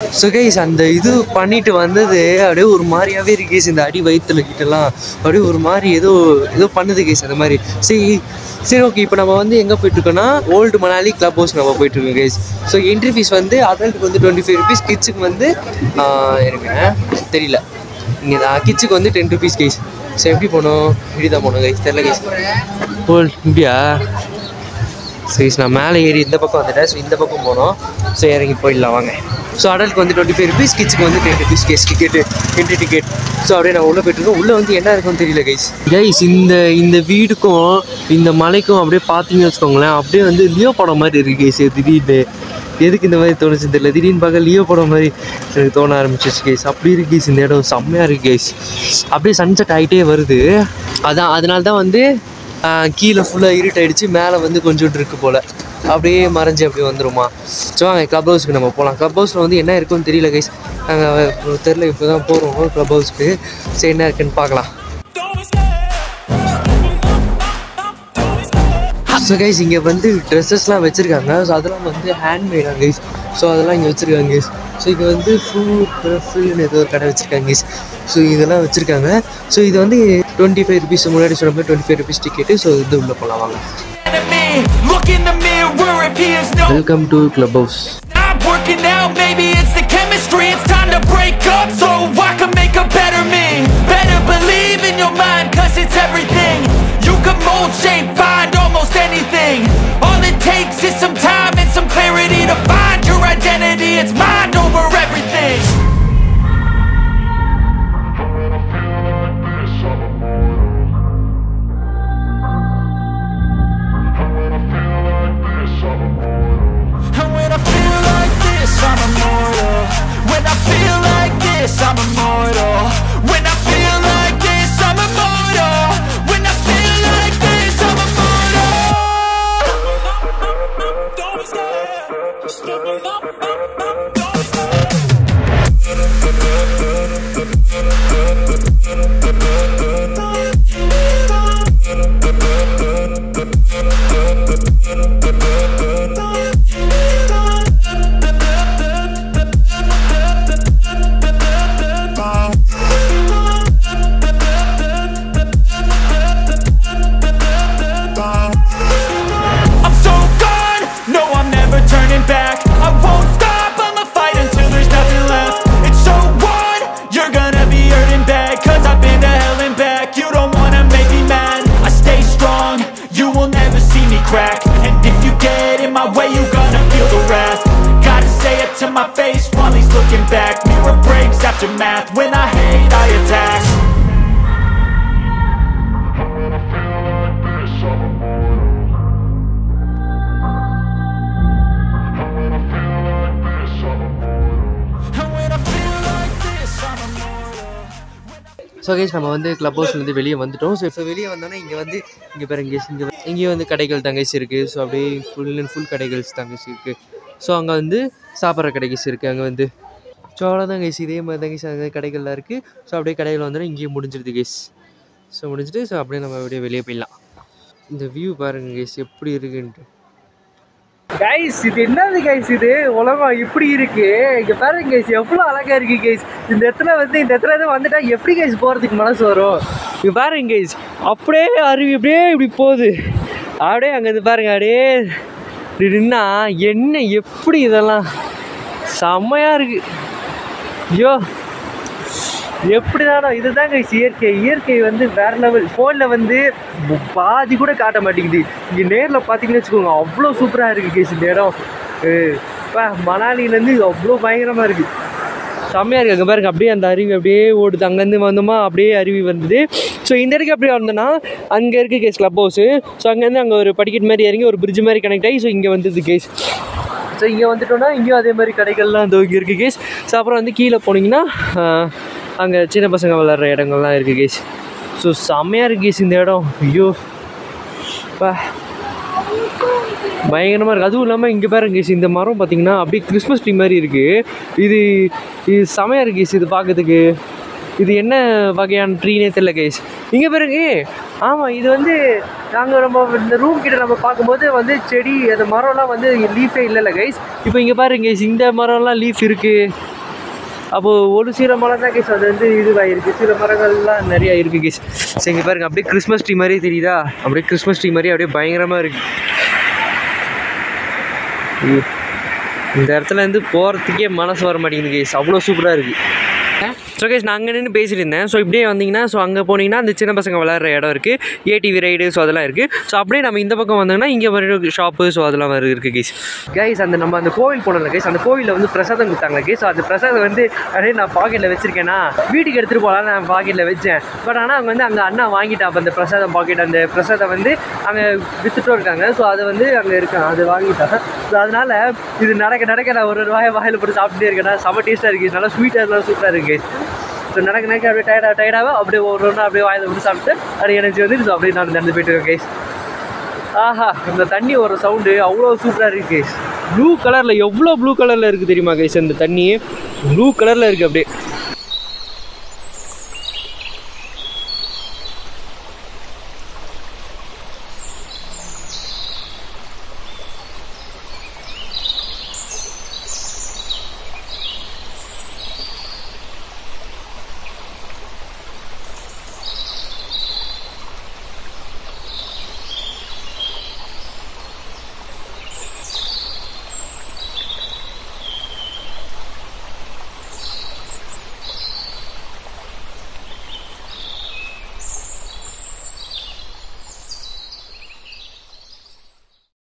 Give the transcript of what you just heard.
So guys அந்த இது பண்ணிட்டு வந்தது அப்படியே ஒரு மாதிரியாகவே இருக்கு கேஸ். இந்த அடி வயிற்றுல கிட்டலாம் அப்படியே ஒரு மாதிரி ஏதோ பண்ணுது கேஸ் அந்த மாதிரி. சரி ஓகே, இப்போ நம்ம வந்து எங்கே போயிட்டுருக்கோன்னா ஓல்டு மணாலி கிளப் ஹவுஸ் நம்ம போயிட்டுருக்கோம் கேஸ். ஸோ என்ட்ரி ஃபீஸ் வந்து அடல்ட்டுக்கு வந்து 25 rupees, கிட்ஸுக்கு வந்து எனக்கு தெரியல, இங்கே தான் கிட்ஸுக்கு வந்து 10 rupees கேஸ். ஸோ எப்படி போகணும், இப்படி தான் போகணும் கைஸ், தெரில கைஸ். ஓல்டு இப்படியா? சரி, நான் மேலே ஏறி இந்த பக்கம் வந்துட்டேன். ஸோ இந்த பக்கம் போனோம். ஸோ இறங்கி போயிடலாம் வாங்க. ஸோ அடல்ட்டுக்கு வந்து 25 rupees, கிட்ஸுக்கு வந்து 10 rupees கேஸ் டிக்கெட்டு, என்ட்ரி டிக்கெட். ஸோ அப்படியே நான் உள்ளே போய்ட்டுருக்கோம். உள்ளே வந்து என்ன இருக்குன்னு தெரியல கைஸ். இந்த வீடுக்கும் இந்த மலைக்கும் அப்படியே பார்த்தீங்கன்னு வச்சுக்கோங்களேன், அப்படியே வந்து லியோ படம் மாதிரி இருக்குது கைஸ். திடீர்னு எதுக்கு இந்த மாதிரி தோணுச்சுன்னு தெரியல, திடீர்னு பார்க்க லியோ படம் மாதிரி எனக்கு தோண ஆரம்பிச்சிச்சு கைஸ். அப்படி இருக்கு கைஸ், இந்த இடம் செம்மையாக இருக்குது கைஸ். அப்படியே சன்செட் ஆகிட்டே வருது. அதனால தான் வந்து கீழே ஃபுல்லாக இருட்டாயிடுச்சு, மேலே வந்து கொஞ்சோண்டு இருக்குது போல், அப்படியே மறைஞ்சி அப்படியே வந்துடுமா. ஸோ அங்கே க்ளப் ஹவுஸ்க்கு நம்ம போகலாம். க்ளப் ஹவுஸில் வந்து என்ன இருக்குன்னு தெரியல கைஸ், நாங்கள் தெரில, இப்போ தான் போகிறோம் க்ளப் ஹவுஸ்க்கு. சரி என்ன இருக்குன்னு பார்க்கலாம். ஸோ கைஸ் இங்கே வந்து ட்ரெஸ்ஸஸ்லாம் வச்சுருக்காங்க. ஸோ அதெல்லாம் வந்து ஹேண்ட்மேடாக கைஸ். ஸோ அதெல்லாம் இங்கே வச்சுருக்காங்க கைஸ். ஸோ இங்கே வந்து ஃபுல்னு ஏதோ ஒரு கடை வச்சுருக்காங்க கைஸ். ஸோ இதெல்லாம் வச்சுருக்காங்க. ஸோ இது வந்து 25 rupees, முன்னாடி சொன்ன மாதிரி 25 rupees டிக்கெட்டு. ஸோ இது உள்ளே போகலாம் வாங்க. Welcome to club house. Working out, maybe it's the chemistry. It's time to break up so I can make a better me. Better believe in your mind, cause it's everything. You can mold, shape, find almost anything. All it takes is some time and some clarity to find your identity. It's mind over everything. I'm immortal. When I feel like this, I'm immortal. When I feel like this, I'm immortal. When I feel like this, I'm immortal. Don't stop, stepping up, don't stop. Crack. And if you get in my way, you gonna feel the wrath. Gotta say it to my face while he's looking back. Mirror breaks after math. When I hate, I attack. So guys நம்ம வந்து club ஹவுஸ்லேருந்து வெளியே வந்துட்டோம். So வெளியே வந்தோன்னா இங்கே பாருங்க இங்கேயும் வந்து கடைகள் தங்கச்சி இருக்குது. ஸோ அப்படியே ஃபுல் கடைகள்ஸ் தங்கச்சி இருக்குது. ஸோ அங்கே வந்து சாப்பிட்ற கடைகள்ஸ் இருக்குது அங்கே வந்து. ஸோ அவ்வளோதான் கைஸ், இதே மாதிரி தங்கச்சி அங்கே கடைகள்லாம் இருக்குது. ஸோ அப்படியே கடைகள் வந்தோன்னா இங்கேயும் முடிஞ்சிடுது கைஸ். ஸோ முடிஞ்சிட்டு ஸோ அப்படியே நம்ம அப்படியே வெளியே போயிடலாம். இந்த வியூ பாருங்க கைஸ் எப்படி இருக்குன்ட்டு. கைஸ் இது என்னது கைஸ், இது உலகம் இப்படி இருக்கு. இங்கே பாருங்க கைஸ் எவ்வளோ அழகா இருக்கு கைஸ். இந்த இடத்துல வந்துட்டா எப்படி கைஸ் போகிறதுக்கு மனசு வரும். இங்கே பாருங்க கைஸ் அப்படியே அருவி அப்படியே இப்படி போகுது. அப்படியே அங்கே இது பாருங்க அப்படியே நின்னா என்ன எப்படி இதெல்லாம் செம்மையாக இருக்கு. ஐயோ எப்படி தானோ இதுதான் கைஸ் இயற்கை வந்து வேற லெவல். ஃபோனில் வந்து பாதி கூட காட்ட மாட்டேங்குது. இங்கே நேரில் பார்த்தீங்கன்னு வச்சுக்கோங்க அவ்வளோ சூப்பராக இருக்குது கைஸ் இந்த இடம். இப்போ மணாலியிலேருந்து அவ்வளோ பயங்கரமாக இருக்குது, செம்மையாக இருக்குது. அங்கே பாருங்க அப்படியே அந்த அருவி அப்படியே ஓடுது. அங்கேருந்து வந்தோமா அப்படியே அருவி வந்தது. ஸோ இந்த இடத்துக்கு அப்படியே வந்தோன்னா அங்கே இருக்குது கேஸ் கிளப் ஹவுஸு. ஸோ அங்கேருந்து அங்கே ஒரு படிக்கட் மாதிரி இறங்கி ஒரு பிரிட்ஜ் மாதிரி கனெக்ட் ஆகி ஸோ இங்கே வந்தது கேஸ். ஸோ இங்கே வந்துட்டோன்னா இங்கேயும் அதே மாதிரி கடைகள்லாம் இந்த இங்கே இருக்குது கேஸ். ஸோ அப்புறம் வந்து கீழே போனீங்கன்னா அங்கே சின்ன பசங்க விளாட்ற இடங்கள்லாம் இருக்குது கேஸ். ஸோ செம்மையாக இருக்குது கேஸ் இந்த இடம். ஐயோ பா பயங்கரமாக இருக்குது. அதுவும் இல்லாமல் இங்கே பாருங்க கேஸ் இந்த மரம் பார்த்தீங்கன்னா அப்படியே கிறிஸ்மஸ் ட்ரீ மாதிரி இருக்குது. இது செம்மையாக இருக்குது கேஸ் இது பார்க்கறதுக்கு. இது என்ன வகையான ட்ரீனே தெரியல கைஸ். இங்கே பாருங்க. ஆமாம், இது வந்து நாங்கள் நம்ம இந்த ரூம் கிட்ட நம்ம பார்க்கும்போது வந்து செடி அந்த மரம்லாம் வந்து லீஃபே இல்லைல்ல கைஸ். இப்போ இங்கே பாருங்க கைஸ், இந்த மரம்லாம் லீஃப் இருக்குது. அப்போது ஒரு சில மரம் தான் கைஸ் அது வந்து இதுவாகிருக்கு, சில மரங்கள்லாம் நிறையா இருக்குது கைஸ். சரி இங்கே பாருங்கள், அப்படியே கிறிஸ்மஸ் ட்ரீ மாதிரியே தெரியுதா? அப்படியே கிறிஸ்மஸ் ட்ரீ மாதிரி அப்படியே பயங்கரமாக இருக்குது. இந்த இடத்துல இருந்து போகிறதுக்கே மனசு வர மாட்டேங்குது கைஸ், அவ்வளோ சூப்பராக இருக்குது. ஸோ கைஸ் நான் அங்கே நின்று பேசிட்டு இருந்தேன். ஸோ இப்படியே வந்தீங்கன்னா ஸோ அங்கே போனீங்கன்னா அந்த சின்ன பசங்க விளையாடுற இடம் இருக்குது, ஏடிவி ரைடு, ஸோ அதெல்லாம் இருக்குது. ஸோ அப்படியே நம்ம இந்த பக்கம் வந்தோம்னா இங்கே வர ஷாப்பு, ஸோ அதெல்லாம் இருக்குது கைஸ். கைஸ் நம்ம அந்த கோவில் போனோம்ல கைஸ், அந்த கோவிலில் வந்து பிரசாதம் கொடுத்தாங்க கைஸ். ஸோ அந்த பிரசாதம் வந்து அப்படியே நான் பாக்கெட்டில் வச்சுருக்கேன்னா வீட்டுக்கு எடுத்துகிட்டு போகலான்னு நான் பாக்கெட்டில் வச்சேன். பட் ஆனால் அவங்க வந்து அங்கே அண்ணா வாங்கிட்டா அப்போ அந்த பிரசாதம் பாக்கெட், அந்த பிரசாதம் வந்து அங்கே விற்றுட்டும் இருக்காங்க. ஸோ அதை வந்து அங்கே இருக்காங்க, அது வாங்கிட்டாங்க. ஸோ அதனால் இது நடக்க நான் ஒரு வாயில் போட்டு சாப்பிட்டுட்டே இருக்கேன். செம்ம டேஸ்ட்டாக இருக்குது, நல்லா ஸ்வீட்டாக இருந்தாலும் சூப்பராக இருக்குது. ஸோ நடக்க அப்படியே டயர்டாக அப்படியே ஒரு ஒன்றா அப்படியே வாயில் போட்டு சாப்பிட்டு அப்படியே எனர்ஜி வந்து ஸோ அப்படியே நான் நடந்து போயிட்டு இருக்கேன் கைஸ். ஆஹா, இந்த தண்ணி ஒரு சவுண்டு அவ்வளோ சூப்பராக இருக்குது கைஸ். ப்ளூ கலரில், எவ்வளோ ப்ளூ கலரில் இருக்குது தெரியுமா கைஸ்? அந்த தண்ணி ப்ளூ கலரில் இருக்குது அப்படியே.